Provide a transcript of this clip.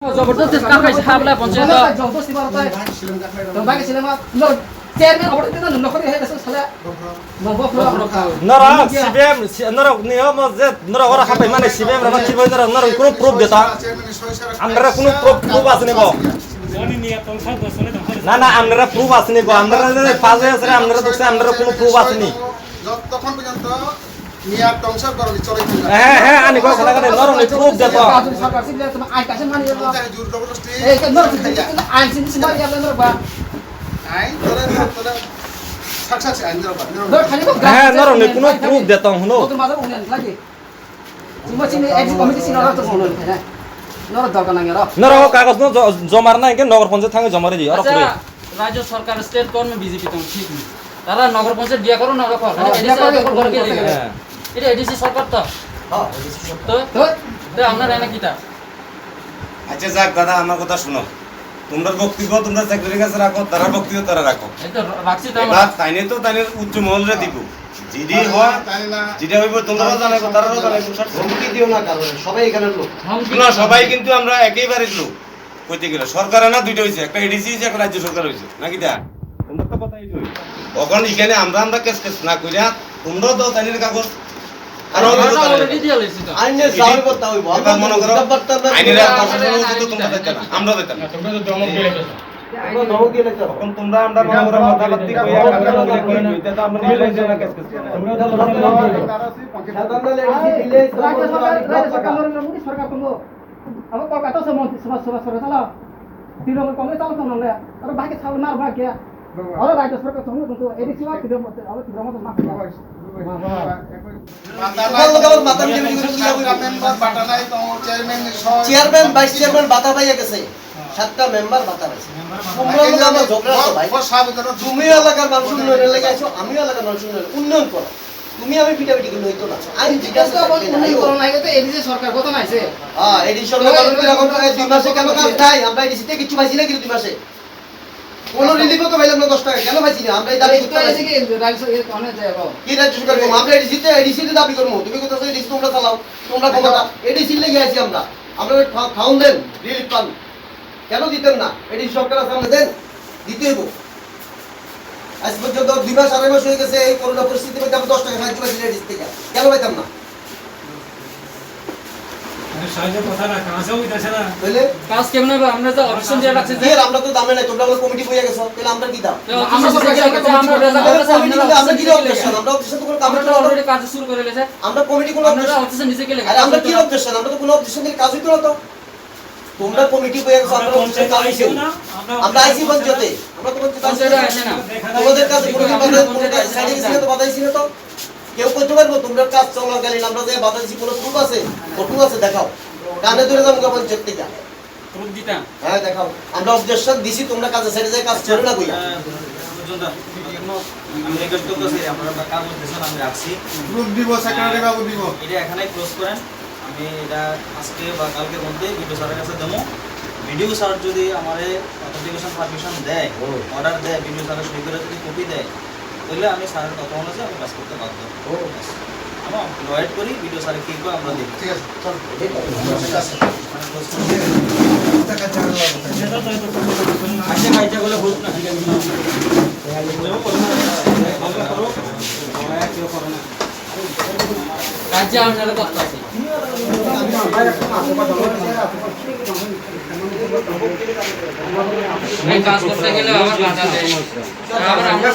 जबरदस्त काका साहबलाई पञ्चायत जबरदस्ती मारताय तो बाकी सिनेमा नो चेयरमैन अब तो न खरी है दस साला नरा सिबिएम नरा नियम जे नरा ओरा खापाय माने सिबिएम रा मानसि बय नरा कुनु प्रूफ देता আমরা কোনো প্রুফ আছে নেব না না আমরা প্রুফ আছে নেব আমরা পাঁচ আছে আমরা দেখছি আমরা কোনো প্রুফ আছে নি তখন পর্যন্ত নিয়ার টংসার করলি চলে হ্যাঁ হ্যাঁ আনি কো খালা করে নরম প্রুফ দেতা सरकार से ले तुम आई कैसे मान ये জোর জবরদস্তি ए के नो आइन से मार या नो बा আইন ধরে তোরা সাকসাস আইন ধরে नो खाली को হ্যাঁ নরম কোনো প্রুফ দেতা হুনো तो मादर उन्हें लगे सिमचिन एक्स कमिटी सिन र तो हुनु हैन नर दरका नांगे र नरा ও কাগজ ন জমার নাই কে নগর পঞ্চায়েত থাঙ্গে জমারে দি আর করে राज्य सरकार स्टेट गभर्नमेंट बीजेपी तो ठीक नहीं তারা নগর পঞ্চায়েত দিয়া করো নগর কর এটা এডিসি সরকার তো হ্যাঁ তো তো আমরা রায়না কিটা আচ্ছা যাক দাদা আমার কথা শুনো তোমরা বক্তব্য তোমরা চাকরির কাছে রাখো তারা বক্তব্য তারা রাখো এই তো রাখছি তো আমরা এবার তাইনে তো তাইনে উচ্চ মহলরে দিব যদি হয় যেটা হইব তোমরা জানাইবো তারাও জানাইবো হুমকি দিও না কারণ সবাই এখানের লোক না সবাই কিন্তু আমরা একেবারে লোক কইতে গেলে সরকারে না দুইটা হইছে একটা এডিসি হইছে একটা রাজ্য সরকার হইছে নাকি দা তোমরা তো কথাই কই এখন এখানে আমরা কেস না কইরা তোমরা তো তাইনের কাগজ আর অলরেডি দিয়া লইছি তো আইনের জারি করতে হইব এবার মনে করো আইনের প্রশাসন উচিত তোমরা দিতে না আমরা দিতে না তোমরা ধমক দিয়ে লেখো এখন তোমরা আমরা মনে করো মধ্যবর্তী কইয়া কাগজ কই না এটা তো আমরা নিজেরাই জানা কেস তোমরা সাধারণ এডিসি দিলে राज्य सरकार मुनि सरकार को अब कलकत्ता से मंत्री सभा सभा सभा चला तृणमूल कांग्रेस चला तो नले और बाकी छाल मार भाग गया और राज्य सरकार तो हम तो एडिसी वा किदम मत अब किदम मत माफ চেয়ারম্যান ভাইস চেয়ারম্যান বাতা পাইয়া গেছে সাতটা মেম্বার বাতা পাইছে তোমরা আমরা ঝগড়া তো ভাই তুমি এলাকার মানুষ উন্নয়নের লেগে আছো আমি এলাকার মানুষ উন্নয়ন করো তুমি আমি পিটাপিটি করলে হইতো না আইন জিজ্ঞাসা করোনা আগে তো এডিসি সরকার কত নাইছে হ্যাঁ এডিসি সরকার এখন 2 মাসে কেন কাজ নাই আমরা এডিসিতে কিছু পাইছি না কিন্তু 2 মাসে কোন রিলিফ তো পাইলাম না 10 টাকা কেন পাইছি না আমরা এই দাবি করতে পারছি কি রাজ্য অনেক যাবো কি রাজ্য সরকার কম আমরা এডিসিতে দাবি করব তুমি কত এডিসি তোমরা চালাও তোমরা ক্ষমতা এডিসি লেগে আছি আমরা আমরা খাউন দেন রিলিফ পান কেন দিতেন না এডিসি সরকার আছে আমরা দেন দিতে হইব আজ পর্যন্ত 2 মাস 2.5 মাস হয়ে গেছে এই করোনা পরিস্থিতিতে মধ্যে আমরা 10 টাকা সাহায্য পাইছি এডিসি থেকে কেন পাইতাম না তাহলে কাজ কেমন হবে আমরা তো অপশন দিয়ে রাখছি যে আমরা তো দামে নাই তোমরা বলে কমিটি বইয়া গেছো তাহলে আমরা কি দাম আমরা আমরা কি অবজেকশন আমরা অবজেকশন তো কোনো কাম আমরা অলরেডি কাজ শুরু করে গেছে আমরা কমিটি কোনো আমরা অপশন নিচে গেলে আরে আমরা কি অবজেকশন আমরা তো কোনো অবজেকশন দিলে কাজ হইতো না তো তোমরা কমিটি বইয়া গেছো আমরা পঞ্চায়েত আইছি আমরা আইছি পঞ্চায়েতে আমরা তো পঞ্চায়েত আসে না তোমাদের কাছে কোনো সাইডে তো বাধাইছি না তো কেউ কইতে পারবো তোমরা কাজ চলাকালীন আমরা যে বাধাইছি কোনো প্রুফ আছে ফটো আছে দেখাও কানে ধরে যাবো পঞ্চায়েত থেকে প্রুফ দিতাম হ্যাঁ দেখাও আমরা অবজেকশন দিছি তোমরা কাজে সাইডে যায় কাজ চলে না কইয়া আমি রেকর্ড করতেছি আমরা কাগজ দেন আমি রাখছি গ্রুপ দিব সেক্রেটারি বাবু দিব এটা এখানে ক্লোজ করেন আমি এটা আজকে বা কালকের মধ্যে ভিডিও স্যারের কাছে দেবো ভিডিও স্যার যদি আমারে অথেন্টিকেশন পারমিশন দেয় অর্ডার দেয় ভিডিও স্যারের সই করে যদি কপি দেয় তাহলে আমি স্যারের কথা অনুযায়ী আমি কাজ করতে বাধ্য আমরা ওয়েট করি ভিডিও স্যারে কি করে আমরা দেখি ঠিক আছে চল আচ্ছা কাইটা গুলো হোক না কাজে আমরা করতে আছি কাজ করতে গেলে আবার কাজ আছে আবার আমরা